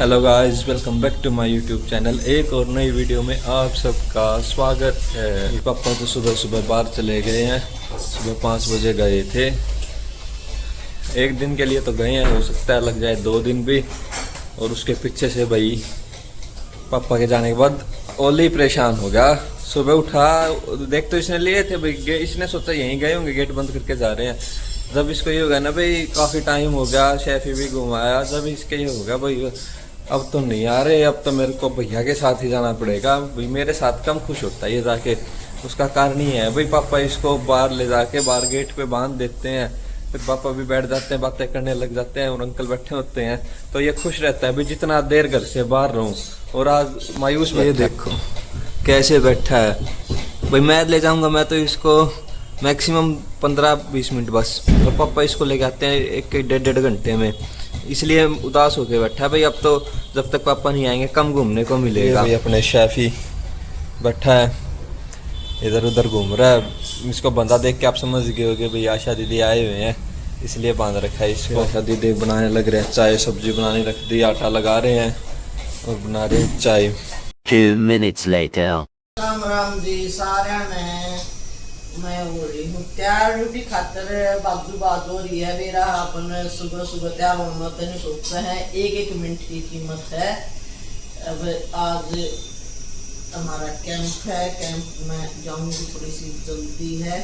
Hello guys, welcome back to my YouTube channel. एक और नई वीडियो में आप सबका स्वागत है। पापा तो सुबह सुबह बाहर चले गए हैं, सुबह 5 बजे गए थे। एक दिन के लिए तो गए हैं, हो सकता है लग जाए 2 दिन भी। और उसके पीछे से भाई पापा के जाने के बाद ओली परेशान हो गया। सुबह उठा, देख तो इसने लिए थे भाई, इसने सोचा यहीं गए होंगे, गेट बंद करके जा रहे हैं। जब इसको ये हो गया ना भाई काफ़ी टाइम हो गया, शेफी भी घुमाया, जब इसके ये हो गया भाई अब तो नहीं आ रहे, अब तो मेरे को भैया के साथ ही जाना पड़ेगा। भाई मेरे साथ कम खुश होता है ये जाके। उसका कारण ही है भाई, पापा इसको बाहर ले जाके बाहर गेट पे बांध देते हैं, फिर पापा भी बैठ जाते हैं, बातें करने लग जाते हैं और अंकल बैठे होते हैं, तो ये खुश रहता है भाई जितना देर घर से बाहर रहूँ। और आज मायूस, ये देखो कैसे बैठा है भाई। मैं ले जाऊँगा, मैं तो इसको मैक्सिमम 15-20 मिनट बस, और पापा इसको लेके आते हैं 1-1.5 घंटे में, इसलिए उदास होके बैठा है भाई। अब तो जब तक पापा नहीं आएंगे कम घूमने को मिलेगा। भाई अपने शेफी बैठा है, इधर उधर घूम रहा है। इसको बंदा देख के आप समझ गए होगे भाई आशा दीदी आए हुए हैं, इसलिए बांध रखा है इसको। आशा दीदी बनाने लग रहे हैं चाय, सब्जी बनाने रख दी, आटा लगा रहे हैं और बना रहे हैं चाय। 2 minutes later. राम राम जी सारे ने, मैं हो रही हूँ तैयार ड्यूटी खातर। बाजू बात हो रही है मेरा, अपन सुबह सुबह तैयार होना तो नहीं सोचते हैं, 1-1 मिनट की कीमत है। अब आज हमारा कैंप है, कैंप में जाऊंगी, थोड़ी सी जल्दी है।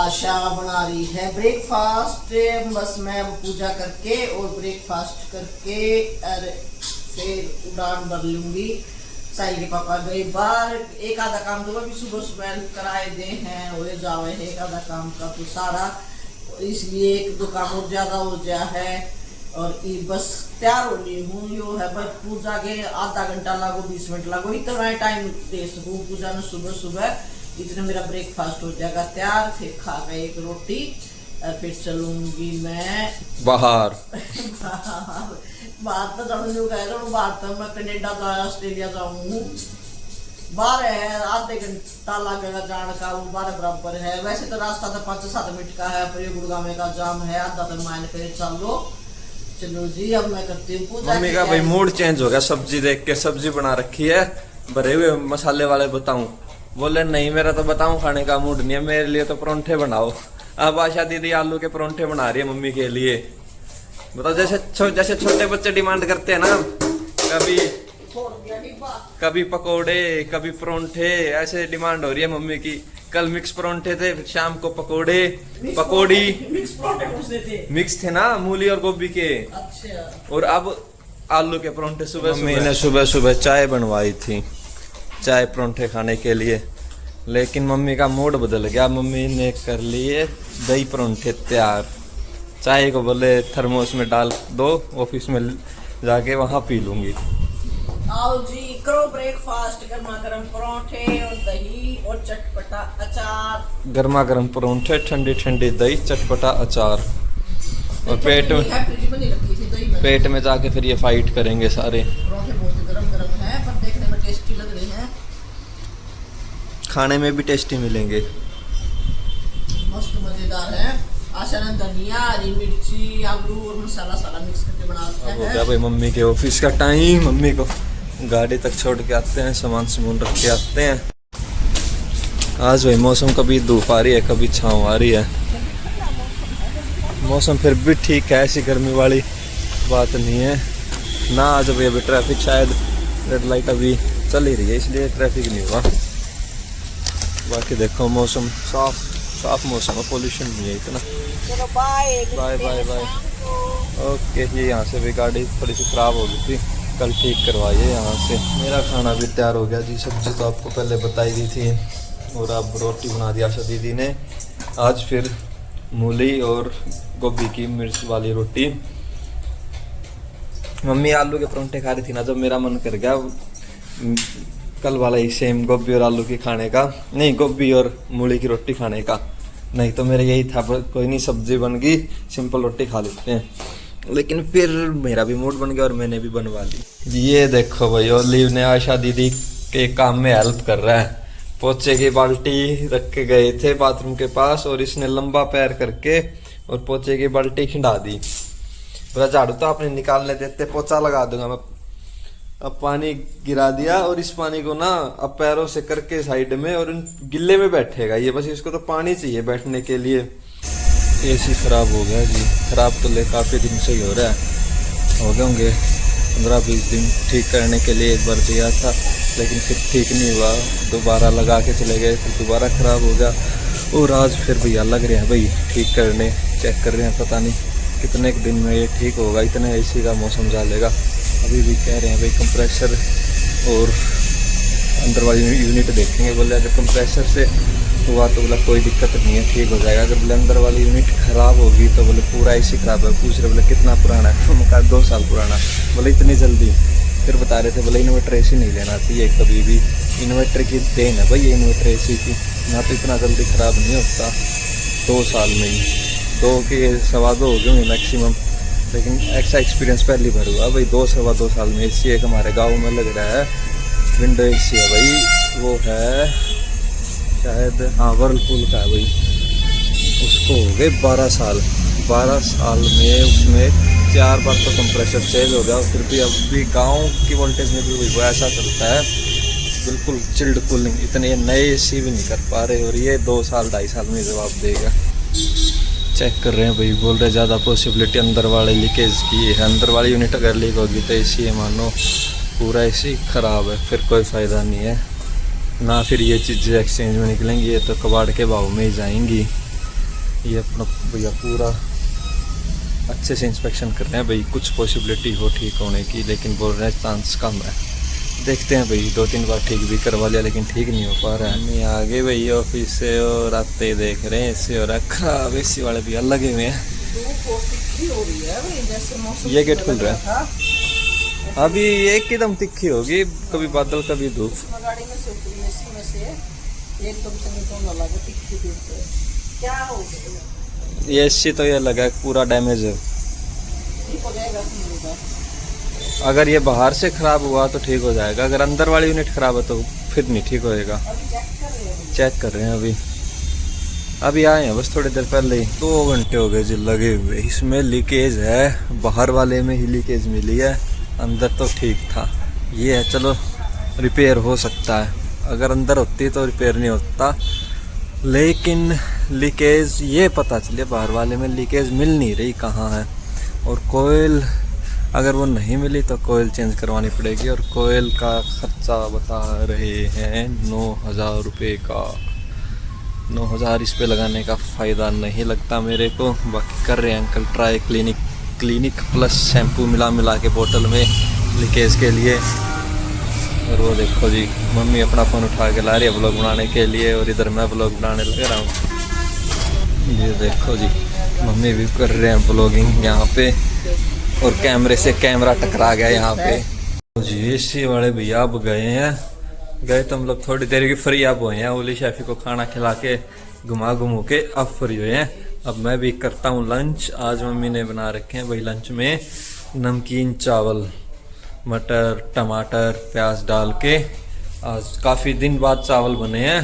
आशा बना रही है ब्रेकफास्ट, बस मैं पूजा करके और ब्रेकफास्ट करके और फिर उड़ान भर लूंगी। साहिल के पापा गए बाहर, एक आधा काम तो भी सुबह सुबह कराए दे हैं, हो जावे है एक आधा काम का तो सारा, इसलिए 1-2 काम और ज्यादा हो गया है। और ये बस तैयार होनी हूँ, यो है बस पूजा के आधा घंटा लागो, 20 मिनट लागो, इतना टाइम दे सकूँ पूजा में सुबह सुबह। इतना मेरा ब्रेकफास्ट हो जाएगा तैयार, फिर खा गए 1 रोटी और फिर चलूंगी मैं बाहर। बाहर तो जाऊँ कह रहा हूँ, बाहर तो मैं कनेडा जाऊँ, ऑस्ट्रेलिया जाऊँ, बाहर है, आधे घंटा लगेगा जाने का, वो 12 बराबर है। वैसे तो रास्ता तो 5-7 मिनट का है, पर ये गुड़गांव का जाम है, आधा तो माइल करे चलो जी। अब मैं करती हूँ पूजा। मम्मी का भाई मूड चेंज हो गया, सब्जी देख के। सब्जी बना रखी है भरे हुए मसाले वाले, बताऊं? बोले नहीं मेरा तो बताऊं खाने का मूड नहीं है, मेरे लिए तो परोंठे बनाओ। अब आशा दीदी आलू के परोंठे बना रही है मम्मी के लिए। बताओ जैसे छोटे बच्चे डिमांड करते हैं ना, कभी पकोड़े कभी परोंठे, ऐसे डिमांड हो रही है मम्मी की। कल मिक्स परोंठे थे, शाम को पकोड़े पकोड़ी मिक्स थे ना, मूली और गोभी के। अच्छा। और अब आलू के परोंठे। सुबह मम्मी ने सुबह चाय बनवाई थी, चाय परोंठे खाने के लिए, लेकिन मम्मी का मूड बदल गया। मम्मी ने कर लिए दही परोंठे तैयार। चाय को बोले थर्मोस में डाल दो, ऑफिस में जाके वहाँ पी लूंगी। आओ जी करो ब्रेकफास्ट, गर्मा गर्म परोंठे और दही और चटपटा अचार। गर्मा गर्म परोंठे, ठंडी ठंडी दही, चटपटा अचार, और पेट में जाके फिर ये फाइट करेंगे सारे। परोंठे बहुत गरम गरम है, पर देखने में टेस्टी लग रहे हैं, खाने में भी टेस्टी मिलेंगे, मस्त मजेदार है। आशा ने धनिया, हरी मिर्ची, आलू और मसाला सारा मिक्स करके बना रखा है। हो गया भाई मम्मी के ऑफिस का टाइम। मम्मी को गाड़ी तक छोड़ के आते हैं, सामान रख के आते हैं। आज भाई मौसम कभी धूप आ रही है, कभी छाँव आ रही है। मौसम फिर भी ठीक है, ऐसी गर्मी वाली बात नहीं है ना। आज अभी ट्रैफिक, शायद रेड लाइट अभी चल ही रही है, इसलिए ट्रैफिक नहीं हुआ। बाकी देखो मौसम साफ मौसम है, पोल्यूशन नहीं है इतना। चलो bye bye bye bye. Okay, ये यहाँ से भी गाड़ी थोड़ी सी ख़राब हो गई थी, कल ठीक करवाइए यहाँ से। मेरा खाना भी तैयार हो गया जी। सब्जी तो आपको पहले बताई दी थी, और अब रोटी बना दी आशा दीदी ने। आज फिर मूली और गोभी की मिर्च वाली रोटी। मम्मी आलू के परोंठे खा रही थी ना, जब मेरा मन कर गया कल वाला ही सेम गोभी और आलू की खाने का, नहीं गोभी और मूली की रोटी खाने का। नहीं तो मेरा यही था, कोई नहीं सब्जी बन गई, सिंपल रोटी खा लेते हैं। लेकिन फिर मेरा भी मूड बन गया और मैंने भी बनवा ली। ये देखो भाई, ओलिव ने आशा दीदी के काम में हेल्प कर रहा है। पोछे की बाल्टी रख के गए थे बाथरूम के पास, और इसने लंबा पैर करके और पोछे की बाल्टी खिंडा दी। पूरा झाड़ू तो आपने निकालने देते, पोछा लगा दूंगा मैं। अब पानी गिरा दिया और इस पानी को ना अब पैरों से करके साइड में और गिल्ले में बैठेगा ये, बस इसको तो पानी चाहिए बैठने के लिए। एसी खराब हो गया जी, खराब तो ले काफ़ी दिन से ही हो रहा है, हो गए होंगे 15-20 दिन। ठीक करने के लिए एक बार दिया था लेकिन फिर ठीक नहीं हुआ, दोबारा लगा के चले गए, फिर दोबारा ख़राब हो गया। और आज फिर भैया लग रहे हैं भाई ठीक करने, चेक कर रहे हैं, पता नहीं कितने दिन में ये ठीक होगा, इतने एसी का मौसम डालेगा। अभी भी कह रहे हैं भाई कंप्रेसर और अंदर वाली यूनिट देखेंगे, बोले अगर कंप्रेसर से हुआ तो बोला कोई दिक्कत नहीं है, ठीक हो जाएगा। अगर बोले अंदर वाली यूनिट ख़राब होगी तो बोले पूरा एसी ख़राब है। पूछ रहे बोले कितना पुराना है, उन्होंने कहा 2 साल पुराना। बोले इतनी जल्दी? फिर बता रहे थे बोले इन्वर्टर एसी नहीं लेना चाहिए कभी भी, इन्वर्टर की देन है भाई ये इन्वर्टर एसी की, ना तो इतना जल्दी ख़राब नहीं होता। 2 साल में ही 2 के 2.25 हो गए मैक्सिमम, लेकिन ऐसा एक्सपीरियंस पहली बार हुआ भाई 2-2.25 साल में। एसी एक हमारे गांव में लग रहा है, विंडो एसी है भाई, वो है शायद हाँ वर्लपूल का है भाई, उसको हो गए 12 साल। 12 साल में उसमें 4 बार तो कंप्रेसर चेंज हो गया, फिर भी अभी गांव की वोल्टेज में भी वो ऐसा चलता है बिल्कुल चिल्ड कूलिंग, इतने नए एसी भी नहीं कर पा रहे, और ये 2 साल 2.5 साल में जवाब देगा। चेक कर रहे हैं भाई, बोल रहे ज़्यादा पॉसिबिलिटी अंदर वाले लीकेज की है, अंदर वाली यूनिट अगर लीक होगी तो एसी है मानो पूरा एसी ख़राब है, फिर कोई फ़ायदा नहीं है ना, फिर ये चीज़ें एक्सचेंज में निकलेंगी, ये तो कबाड़ के भाव में ही जाएंगी। ये अपना भैया पूरा अच्छे से इंस्पेक्शन कर रहे हैं भाई, कुछ पॉसिबिलिटी हो ठीक होने की, लेकिन बोल रहे हैं चांस कम है। देखते हैं भाई, 2-3 बार ठीक भी करवा लिया लेकिन ठीक नहीं हो पा रहा है। मैं आगे भाई ऑफिस से और आते देख रहे हैं एसी हो रहा है खराब, एसी वाले भैया लगे हुए हैं। ये गेट खुल रहा है अभी, एकदम तिखी होगी, कभी बादल कभी धूप। गाड़ी में से उतरी एसी में से एकदम से निकलने लगा तिखी धूप, क्या हो गया? ये एसी तो ये लगा पूरा डैमेज है, ठीक हो जाएगा अगर ये बाहर से ख़राब हुआ तो ठीक हो जाएगा, अगर अंदर वाली यूनिट ख़राब है तो फिर नहीं ठीक होएगा। चेक कर रहे हैं अभी आए हैं बस थोड़ी देर पहले ही, 2 घंटे हो गए जी लगे हुए। इसमें लीकेज है, बाहर वाले में ही लीकेज मिली है, अंदर तो ठीक था। ये है चलो रिपेयर हो सकता है, अगर अंदर होती तो रिपेयर नहीं होता, लेकिन लीकेज ये पता चले बाहर वाले में लीकेज मिल नहीं रही कहाँ है। और कोयल अगर वो नहीं मिली तो कोयल चेंज करवानी पड़ेगी, और कोयल का खर्चा बता रहे हैं 9,000 रुपये का। 9,000 इस पे लगाने का फ़ायदा नहीं लगता मेरे को। बाकी कर रहे हैं uncle try clinic plus shampoo मिला के बोतल में लीकेज के लिए। और वो देखो जी मम्मी अपना फ़ोन उठा के ला रही है ब्लॉग बनाने के लिए, और इधर मैं ब्लॉग बनाने लग रहा हूँ। ये देखो जी मम्मी भी कर रहे हैं ब्लॉगिंग यहाँ पे, और कैमरे से कैमरा टकरा गया यहाँ पे जी। एसी वाले भैया अब गए तो हम लोग थोड़ी देर की फ्री अब हुए हैं, ओली शेफी को खाना खिला के घुमा के अब फ्री हुए हैं। अब मैं भी करता हूँ लंच। आज मम्मी ने बना रखे हैं वही लंच में नमकीन चावल, मटर टमाटर प्याज डाल के। आज काफ़ी दिन बाद चावल बने हैं,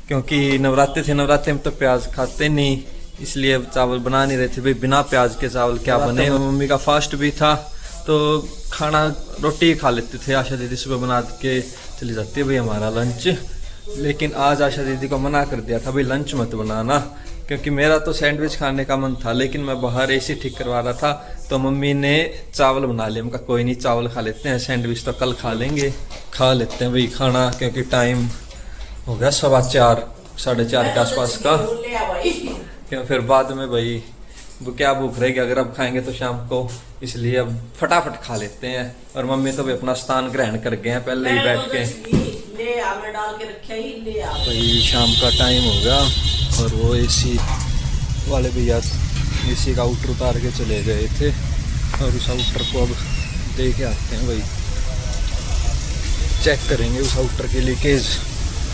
क्योंकि नवरात्रे थे, नवरात्रे में तो प्याज खाते नहीं, इसलिए चावल बना नहीं रहे थे भाई, बिना प्याज के चावल क्या बने। मम्मी का फास्ट भी था तो खाना रोटी खा लेते थे। आशा दीदी सुबह बना के चली जाती है भाई हमारा लंच, लेकिन आज आशा दीदी को मना कर दिया था भाई लंच मत बनाना, क्योंकि मेरा तो सैंडविच खाने का मन था, लेकिन मैं बाहर एसी ठीक करवा रहा था तो मम्मी ने चावल बना लिया। उनका कोई नहीं चावल खा लेते हैं, सैंडविच तो कल खा लेंगे। खा लेते हैं भाई खाना, क्योंकि टाइम हो गया 4:15 4:30 के आसपास का, क्यों फिर बाद में भाई वो क्या भूख रहेगी अगर अब खाएंगे तो शाम को, इसलिए अब फटाफट खा लेते हैं। और मम्मी तो भी अपना स्थान ग्रहण कर गए हैं पहले ही बैठ के। भाई शाम का टाइम हो गया और वो एसी वाले भैया एसी का आउटर उतार के चले गए थे, और उस आउटर को अब दे के आते हैं भाई, चेक करेंगे उस आउटर की लीकेज।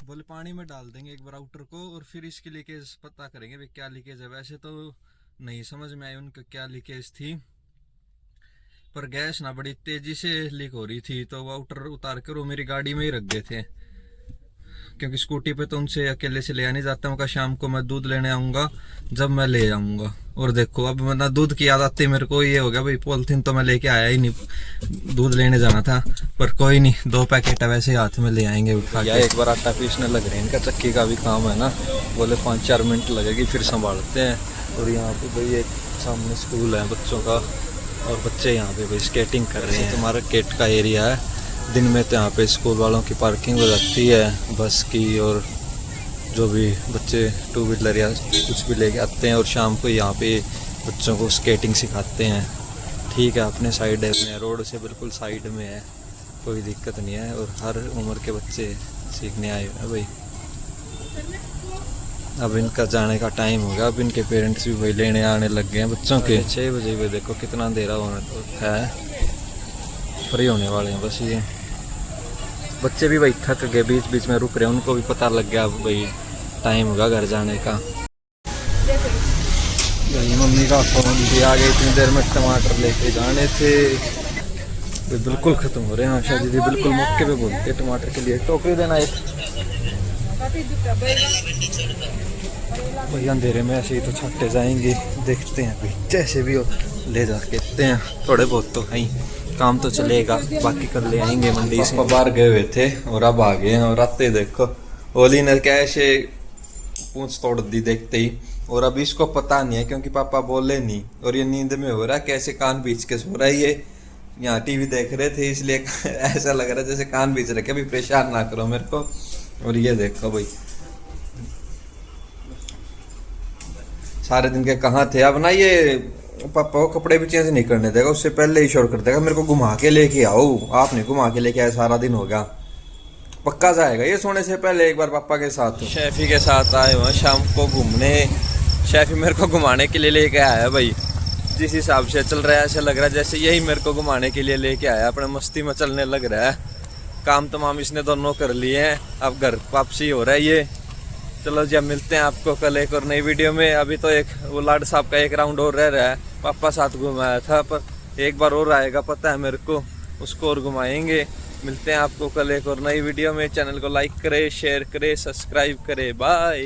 बोले पानी में डाल देंगे एक बार आउटर को, और फिर इसकी लीकेज पता करेंगे भाई क्या लीकेज है। वैसे तो नहीं समझ में आई उनका क्या लीकेज थी, पर गैस ना बड़ी तेजी से लीक हो रही थी, तो वो आउटर उतार कर वो मेरी गाड़ी में ही रख गए थे। क्योंकि स्कूटी पे तो उनसे अकेले से ले नहीं जाता हूँ। कहा शाम को मैं दूध लेने आऊँगा, जब मैं ले आऊँगा। और देखो अब वरना दूध की याद आती मेरे को, ये हो गया भाई पॉलिथीन तो मैं लेके आया ही नहीं, दूध लेने जाना था। पर कोई नहीं, 2 पैकेट वैसे हाथ में ले आएंगे उठा के। एक बार आटा पीसने लग रहे हैं, इनका चक्की का भी काम है ना, बोले 5-4 मिनट लगेगी फिर संभालते हैं। और यहाँ पे भाई एक सामने स्कूल है बच्चों का, और बच्चे यहाँ पे भाई स्केटिंग कर रहे हैं। तुम्हारा मार्केट का एरिया है, दिन में तो यहाँ पे स्कूल वालों की पार्किंग हो जाती है बस की, और जो भी बच्चे 2 व्हीलर या कुछ भी लेके आते हैं, और शाम को यहाँ पे बच्चों को स्केटिंग सिखाते हैं। ठीक है, अपने साइड है, अपने रोड से बिल्कुल साइड में है, कोई दिक्कत नहीं है। और हर उम्र के बच्चे सीखने आए हैं भाई। अब इनका जाने का टाइम हो गया, अब इनके पेरेंट्स भी वही लेने आने लग गए हैं बच्चों के। 6 बजे भी देखो कितना अंधेरा होने है, फ्री होने वाले हैं बस ये। बच्चे भी भाई थक गए, बीच बीच में रुक रहे हैं, उनको भी पता लग गया अब भाई टाइम होगा घर जाने का। भाई मम्मी का फोन भी आ गया, इतनी देर में टमाटर लेके जाने थे, बिल्कुल ख़त्म हो रहे हैं। आशा दीदी बिल्कुल मौके पे बोलते हैं टमाटर के लिए। टोकरी देना एक भाई, अंधेरे में ऐसे ही तो छाटे जाएंगे, देखते हैं भाई जैसे भी हो ले जा के देखते हैं। थोड़े बहुत तो है, काम तो चलेगा, बाकी कर ले आएंगे मंडी से। बाहर गए हुए थे और अब आ गए हैं, और आते देखो ओली ने क्या ऐसे पूंछ तोड़ दी देखते ही। और अब इसको पता नहीं है क्योंकि पापा बोले नहीं, और ये नींद में हो रहा है, कैसे कान बीच के सो रहा है। ये यहाँ टीवी देख रहे थे इसलिए ऐसा लग रहा है जैसे कान बीच रखे, अभी परेशान ना करो मेरे को। और ये देखो भाई सारे दिन के कहाँ थे। अब ना ये पापा को कपड़े भी चेंज नहीं करने देगा, उससे पहले ही शोर कर देगा मेरे को घुमा के लेके आओ। आप नहीं घुमा के लेके आए, सारा दिन हो गया, पक्का जाएगा ये सोने से पहले एक बार पापा के साथ। शेफी के साथ आए हुए शाम को घूमने, शेफी मेरे को घुमाने के लिए लेके आया भाई। जिस हिसाब से चल रहा है ऐसा लग रहा है जैसे यही मेरे को घुमाने के लिए लेके आया, अपने मस्ती में चलने लग रहा है। काम तमाम इसने दोनों कर लिए हैं, अब घर वापसी हो रहा है ये। चलो जी अब मिलते हैं आपको कल एक और नई वीडियो में। अभी तो एक वो लाड साहब का एक राउंड और रह रहा है, पापा साथ घुमाया था, पर एक बार और आएगा पता है मेरे को, उसको और घुमाएंगे। मिलते हैं आपको कल एक और नई वीडियो में। चैनल को लाइक करें, शेयर करें, सब्सक्राइब करें। बाय।